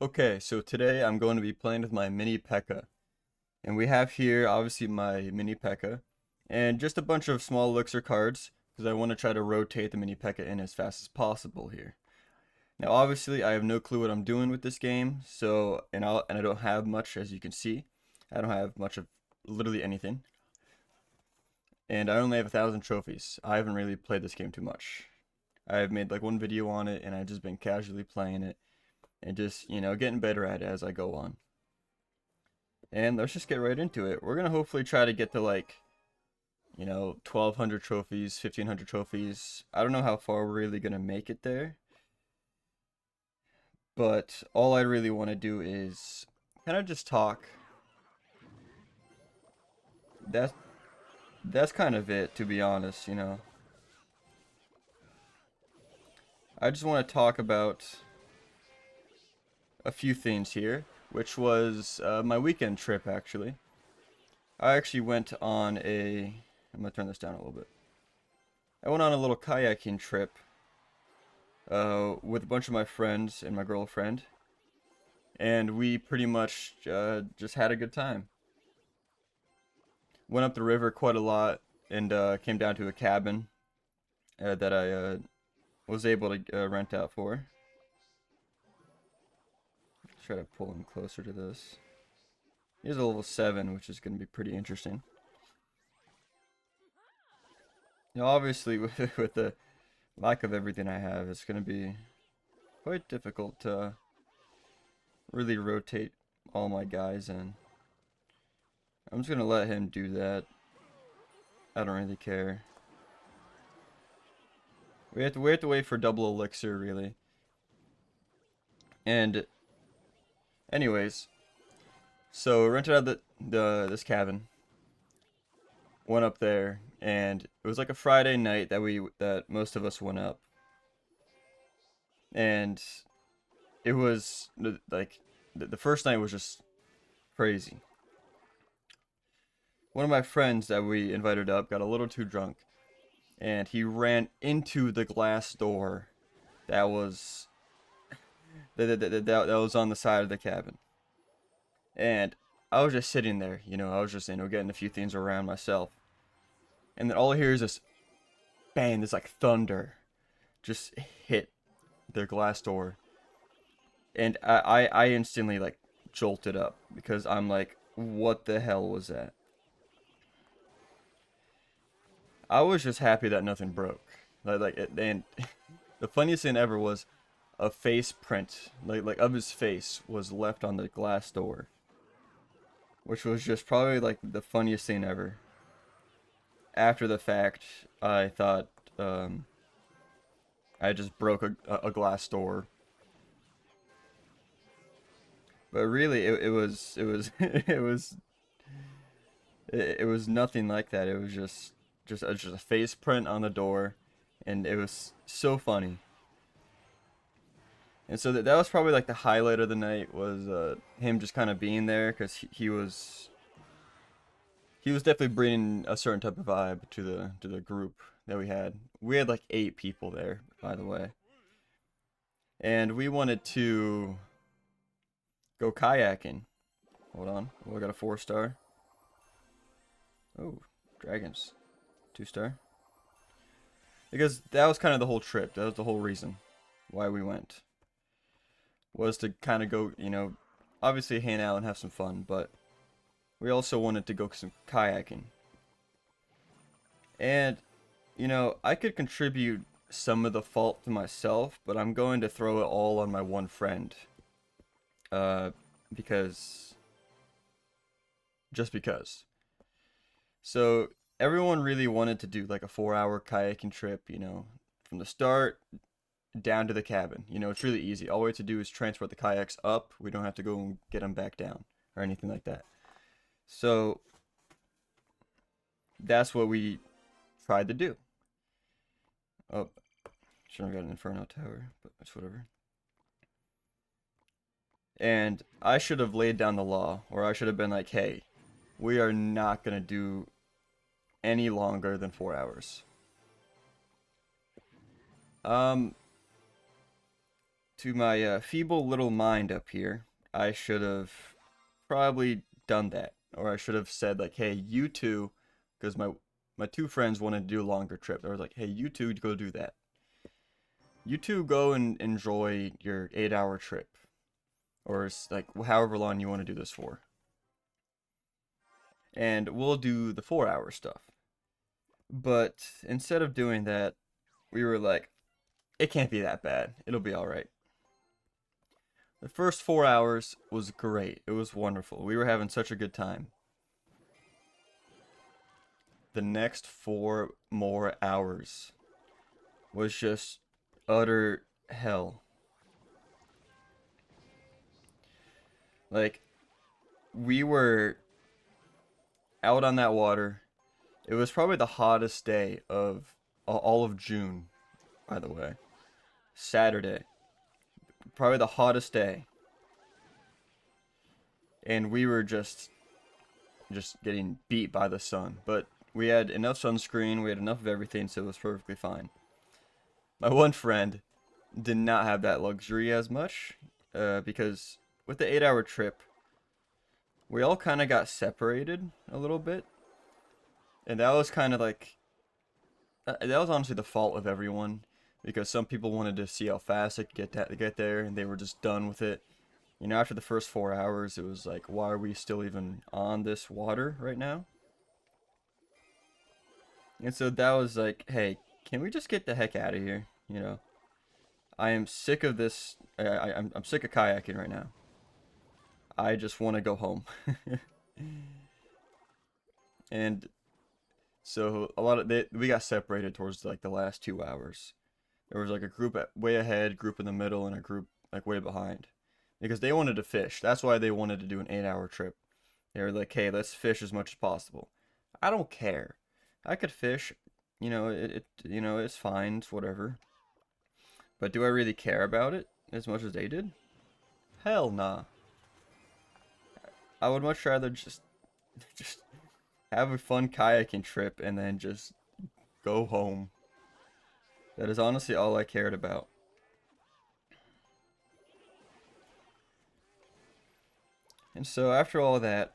Okay, so today I'm going to be playing with my mini Pekka. And we have here, obviously, my mini Pekka. And just a bunch of small elixir cards, because I want to try to rotate the mini Pekka in as fast as possible here. Now, obviously, I have no clue what I'm doing with this game, so, and I don't have much, as you can see. I don't have much of literally anything. And I only have 1,000 trophies. I haven't really played this game too much. I've made like one video on it, and I've just been casually playing it and just, getting better at it as I go on. And let's just get right into it. We're gonna hopefully try to get to like, 1,200 trophies, 1,500 trophies. I don't know how far we're really gonna make it there, but all I really want to do is kind of just talk. That's that's kind of it, to be honest. I just want to talk about a few things here, which was my weekend trip actually. I actually went on a. I'm gonna turn this down a little bit. I went on a little kayaking trip with a bunch of my friends and my girlfriend, and we pretty much just had a good time. Went up the river quite a lot and came down to a cabin that I was able to rent out for. Try to pull him closer to this. He's a level 7, which is going to be pretty interesting. Obviously, with the lack of everything I have, it's going to be quite difficult to really rotate all my guys in. I'm just going to let him do that. I don't really care. We have to wait for double elixir, really. And anyways, so rented out this cabin. Went up there, and it was like a Friday night that most of us went up, and it was like the first night was just crazy. One of my friends that we invited up got a little too drunk, and he ran into the glass door that was that was on the side of the cabin, and I was just sitting there, I was just getting a few things around myself, and then all I hear is this bang, this like thunder, just hit the glass door, and I instantly like jolted up because I'm like, what the hell was that? I was just happy that nothing broke. And the funniest thing ever was a face print, like of his face, was left on the glass door, which was just probably like the funniest thing ever. After the fact, I thought I just broke a glass door, but really it was nothing like that. It was just a face print on the door, and it was so funny. And so that was probably like the highlight of the night was him just kind of being there because he was definitely bringing a certain type of vibe to the group that we had. We had like 8 people there, by the way, and we wanted to go kayaking. Hold on, oh, I got a 4-star. Oh, dragons, 2-star. Because that was kind of the whole trip. That was the whole reason why we went. Was to kind of go, obviously hang out and have some fun, but we also wanted to go some kayaking. And, I could contribute some of the fault to myself, but I'm going to throw it all on my one friend. Uh, because, just because. So, everyone really wanted to do like a 4-hour kayaking trip, from the start down to the cabin. It's really easy. All we have to do is transport the kayaks up. We don't have to go and get them back down or anything like that. So that's what we tried to do. Oh, should have got an Inferno Tower, but it's whatever. And I should have laid down the law, or I should have been like, hey, we are not going to do any longer than 4 hours. Um, To my feeble little mind up here, I should have probably done that, or I should have said like, "Hey, you two," because my two friends wanted to do a longer trip. I was like, "Hey, you two go do that. You two go and enjoy your 8 hour trip, or like however long you want to do this for, and we'll do the 4 hour stuff." But instead of doing that, we were like, "It can't be that bad. It'll be all right." The first 4 hours was great. It was wonderful. We were having such a good time. The next 4 more hours was just utter hell. Like, we were out on that water. It was probably the hottest day of all of June, by the way. Saturday. Probably the hottest day. And we were just getting beat by the sun. But we had enough sunscreen, we had enough of everything, so it was perfectly fine. My one friend did not have that luxury as much, because with the 8 hour trip, we all kind of got separated a little bit. And that was kind of like, that was honestly the fault of everyone, because some people wanted to see how fast they could get there, and they were just done with it. You know, after the first 4 hours, it was like, why are we still even on this water right now? And so that was like, hey, can we just get the heck out of here? You know, I am sick of this. I'm sick of kayaking right now. I just want to go home. And so we got separated towards like the last 2 hours. There was like a group way ahead, group in the middle, and a group like way behind, because they wanted to fish. That's why they wanted to do an 8 hour trip. They were like, hey, let's fish as much as possible. I don't care. I could fish. It's fine. It's whatever. But do I really care about it as much as they did? Hell nah. I would much rather just have a fun kayaking trip and then just go home. That is honestly all I cared about. And so after all that,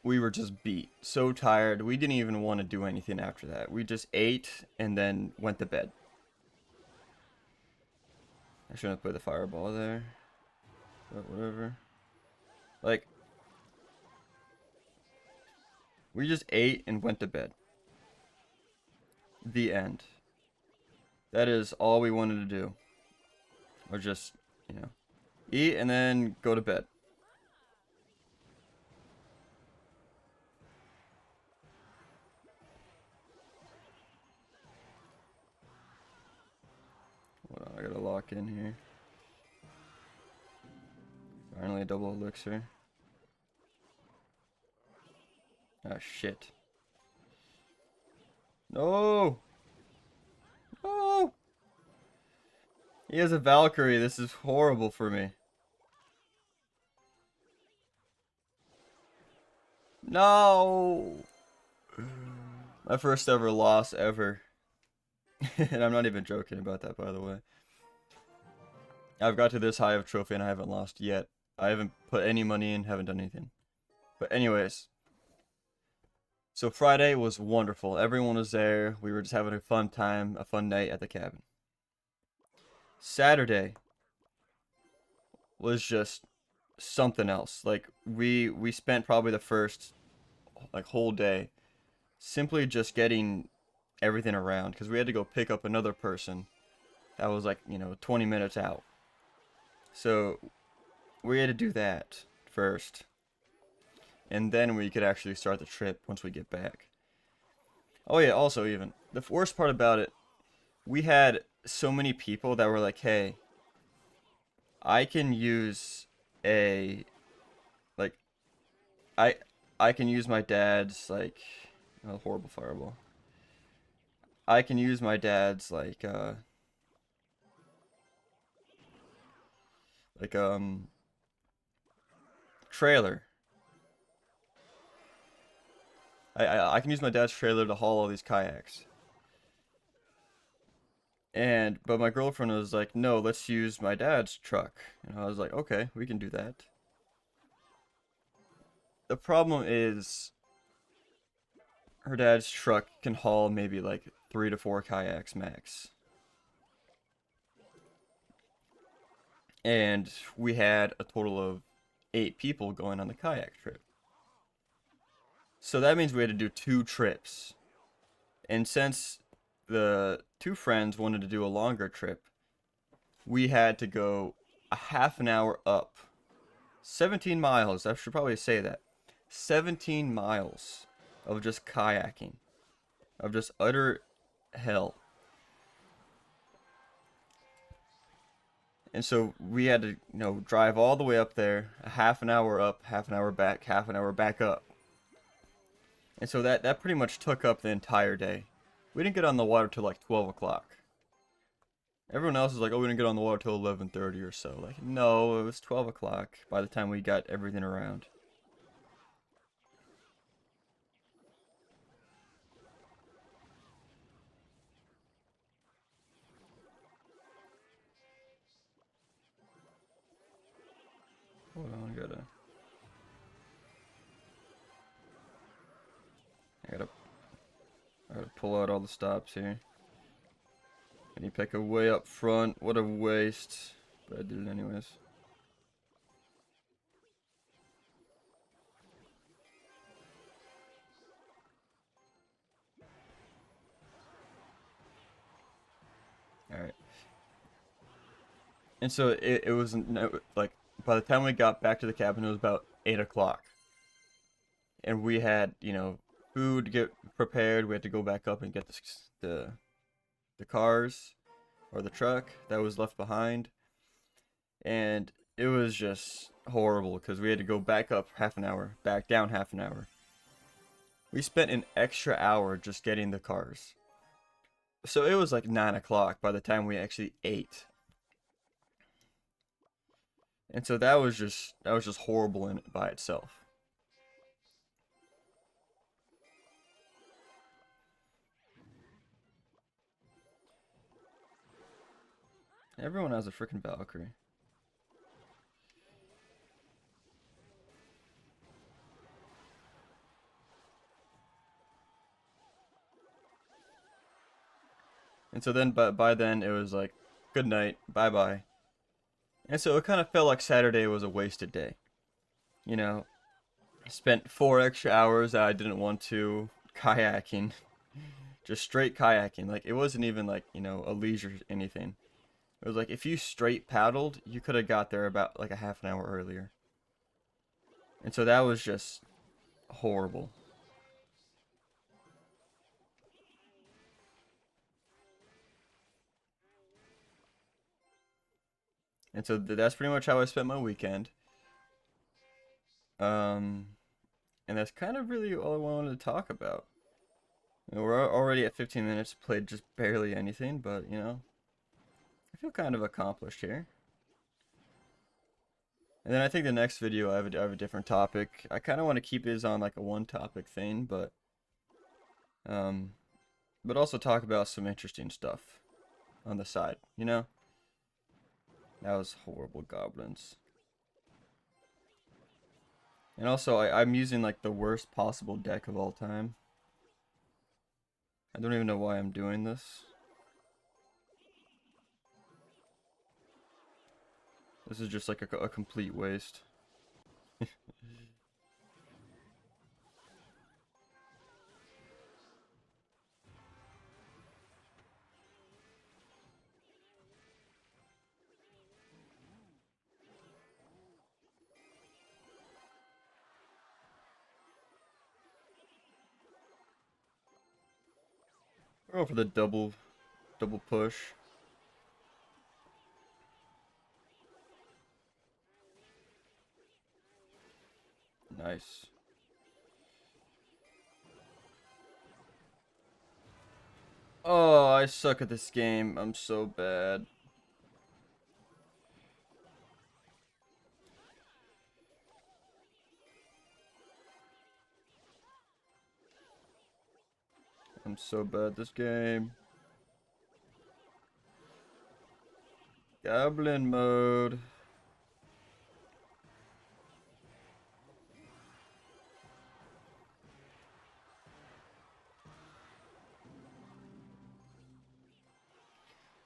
we were just beat. So tired. We didn't even want to do anything after that. We just ate and then went to bed. I shouldn't have put the fireball there. But whatever. Like, we just ate and went to bed. The end. That is all we wanted to do. Or just, you know, eat and then go to bed. Hold on, I gotta lock in here. Finally, a double elixir. Ah, shit. No! No! He has a Valkyrie. This is horrible for me. No! My first ever loss ever. And I'm not even joking about that, by the way. I've got to this high of trophy and I haven't lost yet. I haven't put any money in, haven't done anything. But anyways. So Friday was wonderful. Everyone was there. We were just having a fun time, a fun night at the cabin. Saturday was just something else. Like we spent probably the first like whole day simply just getting everything around, because we had to go pick up another person that was like, 20 minutes out. So we had to do that first, and then we could actually start the trip once we get back. Oh yeah, also even the worst part about it, we had so many people that were like, "Hey, I can use a like I I can use my dad's like a horrible fireball. I can use my dad's like trailer. I can use my dad's trailer to haul all these kayaks." But my girlfriend was like, no, let's use my dad's truck. And I was like, okay, we can do that. The problem is her dad's truck can haul maybe like 3 to 4 kayaks max. And we had a total of 8 people going on the kayak trip. So that means we had to do 2 trips. And since the 2 friends wanted to do a longer trip, we had to go a half an hour up. 17 miles, I should probably say that. 17 miles of just kayaking, of just utter hell. And so we had to, drive all the way up there, a half an hour up, half an hour back, half an hour back up. And so that pretty much took up the entire day. We didn't get on the water till like 12 o'clock. Everyone else is like, oh, we didn't get on the water till 11:30 or so. Like, no, it was 12 o'clock by the time we got everything around. Hold on, I gotta, I gotta pull out all the stops here. And you pick a way up front. What a waste. But I did it anyways. Alright. And so it was like by the time we got back to the cabin, it was about 8 o'clock. And we had, food to get prepared. We had to go back up and get the cars or the truck that was left behind. And it was just horrible because we had to go back up half an hour, back down half an hour. We spent an extra hour just getting the cars. So it was like 9 o'clock by the time we actually ate. And so that was just horrible in by itself. Everyone has a freaking Valkyrie. And so then by then it was like good night, bye bye. And so it kind of felt like Saturday was a wasted day. You know, I spent 4 extra hours that I didn't want to kayaking, just straight kayaking. Like it wasn't even like, a leisure anything. It was like if you straight paddled, you could have got there about like a half an hour earlier. And so that was just horrible. And so that's pretty much how I spent my weekend. Um, and that's kind of really all I wanted to talk about. We're already at 15 minutes, played just barely anything, but I feel kind of accomplished here. And then I think the next video I have a different topic. I kind of want to keep this on like a one topic thing, um, but also talk about some interesting stuff on the side. That was horrible goblins. And also I'm using like the worst possible deck of all time. I don't even know why I'm doing this. This is just like a complete waste. We're going for the double push. Nice. Oh, I suck at this game. I'm so bad. I'm so bad at this game. Goblin mode.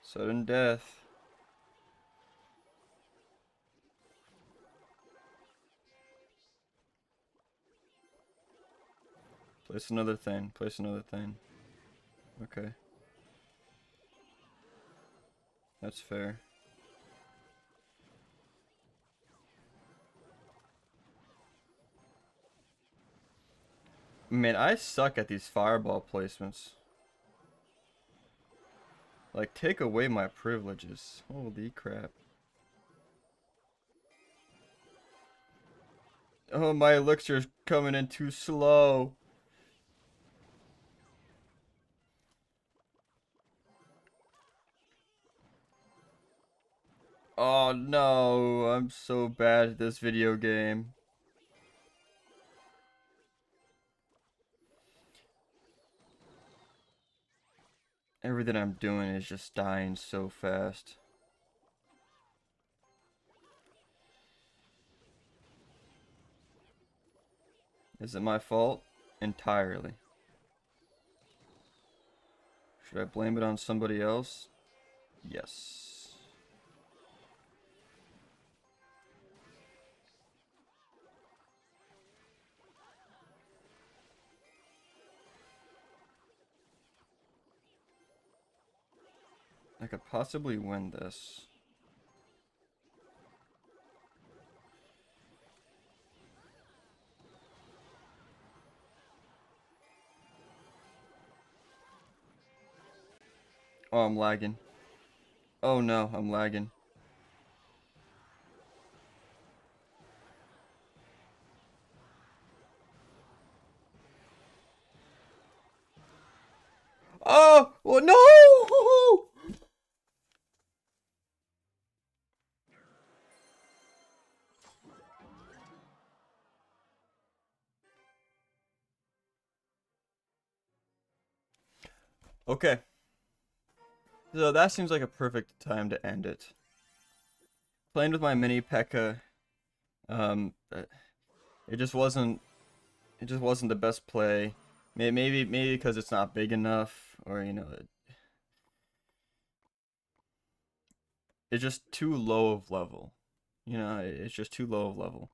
Sudden death. Place another thing. Place another thing. Okay. That's fair. Man, I suck at these fireball placements. Like, take away my privileges. Holy crap. Oh, my elixir's coming in too slow. Oh no, I'm so bad at this video game. Everything I'm doing is just dying so fast. Is it my fault? Entirely. Should I blame it on somebody else? Yes. I could possibly win this. Oh, I'm lagging. Oh no, I'm lagging. Oh, well, no! Okay. So that seems like a perfect time to end it. Playing with my mini Pekka, it just wasn't the best play. Maybe because it's not big enough, or it's just too low of level. It's just too low of level.